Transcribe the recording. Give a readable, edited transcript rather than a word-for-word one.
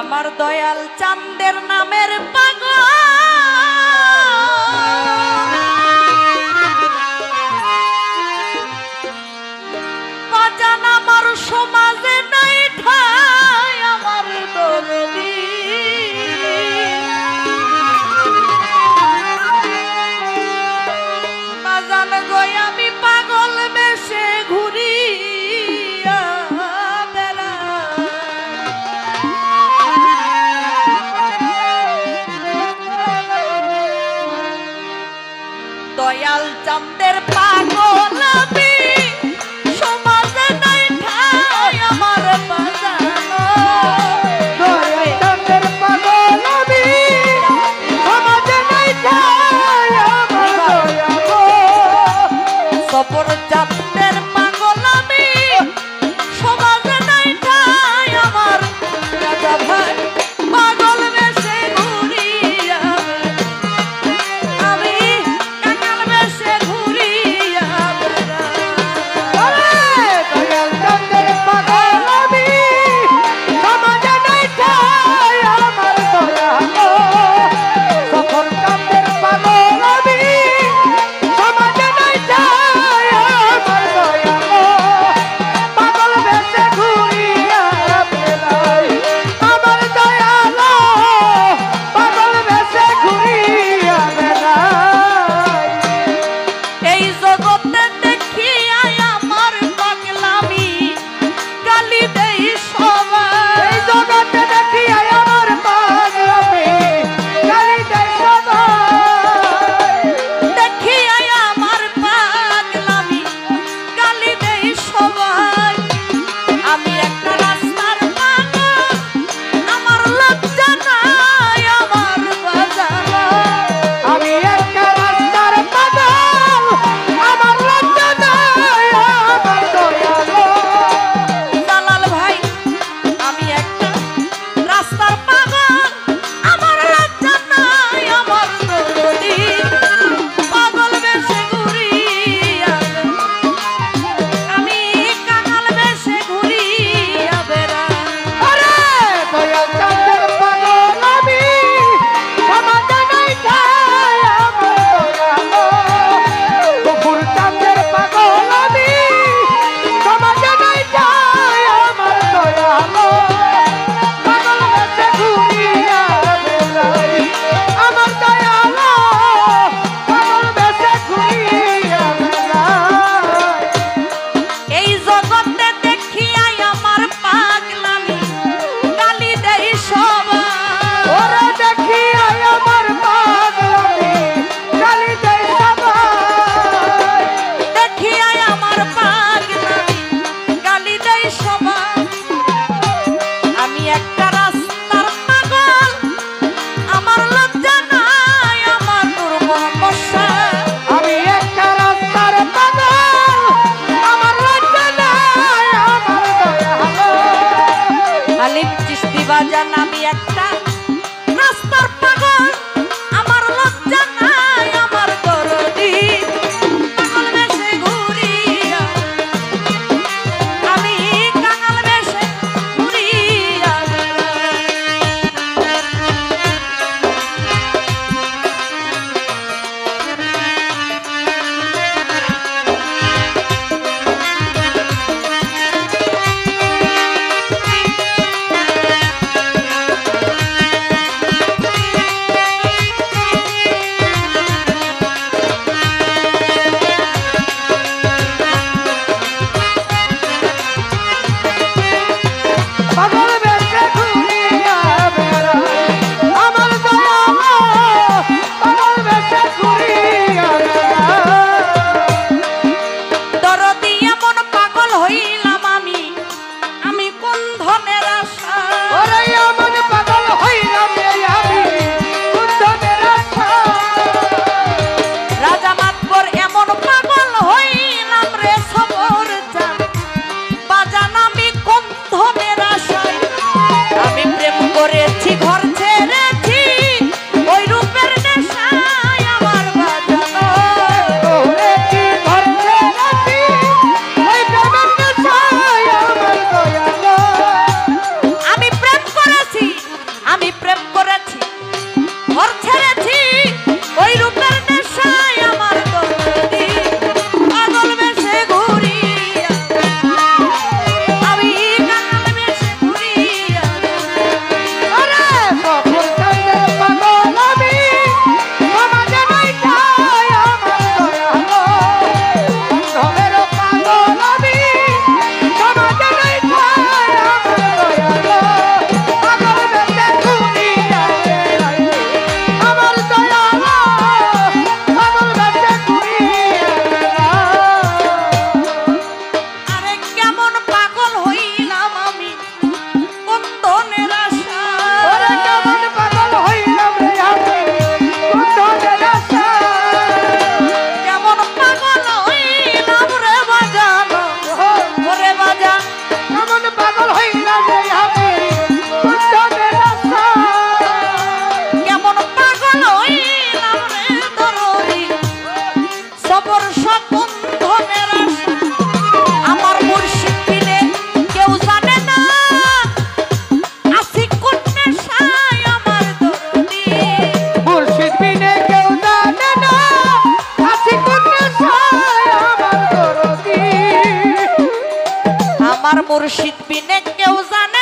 আমার দয়াল চাঁদের নামের পাগল বাজান আমার সমাজে নাই ঠাই আমার দরদি বাজান গো আমি পাগল বেশে ঘুরি দয়াল চাঁদের পাগল আমি সমাজে নাই ঠাই আমার বাজানো দয়াল চাঁদের পাগল আমি সমাজে নাই ঠাই আমার দয়ালো সফর চাঁদের পাগল আমি সমাজে নাই ঠাই আমার রাজা ভাই পাগল বেশে ঘুরি আমি কাঙাল বেশে ঘুরি দয়াল চাঁদের পাগল আমি সমাজে নাই ঠাই আমার দয়ালো সফর চাঁদের পাগল আমি সমাজে নাই ঠাই আমার দয়ালো পাগল বেশে ঘুরিয়া বেড়াই আমার দয়ালো পাগল বেশে ঘুরিয়া বেড়াই এই জগতে দেখি আমার পাগলামি গালি দেই সবাই এই জগতে দেখি আমার পাগলামি গালি দেয় সবাই দেখি আমার পাগলামি গালি দেই সবাই আমি একটা রাস্তার পাগল আমার লজ্জা নাই আমার বাজানো আমি একটা রাস্তার পাগল আমার লজ্জা নাই আমার দয়ালো দালাল ভাই আমি একটা রাস্তার পাগল আমার লজ্জা নাই আমার দরদি পাগল বেশে ঘুরি আমি কাঙাল বেশে ঘুরি আরে দয়াল চাঁদের পাগল আমি সমাজে নাই ঠাই আমার দয়ালো গফুর চাঁদের পাগল আমি সমাজে নাই ঠাই আমার দয়ালো পাগল বেশে ঘুরিয়া বেড়াই আমার দয়ালো পাগল বেশে ঘুরিয়া বেড়াই এই জগতে দেখি আমার পাগলামি গালি দেই সবাই ওরে দেখি আমার পাগলামি গালি দেয় সবাই দেখি আমার পাগলামি গালি দেই সবাই আমি একটা রাস্তার পাগল আমার লজ্জা নাই আমার নূর মোহাম্মদ শাহ আমি একটা রাস্তার পাগল আমার লজ্জা নাই আমার দয়ালো আলিম চিশতি বাজান আমি একটা রাস্তার পাগল আমার লজ্জা নাই আমার দরদি পাগল বেশে ঘুরি আমি কাঙাল বেশে ঘুরি কেউ জানে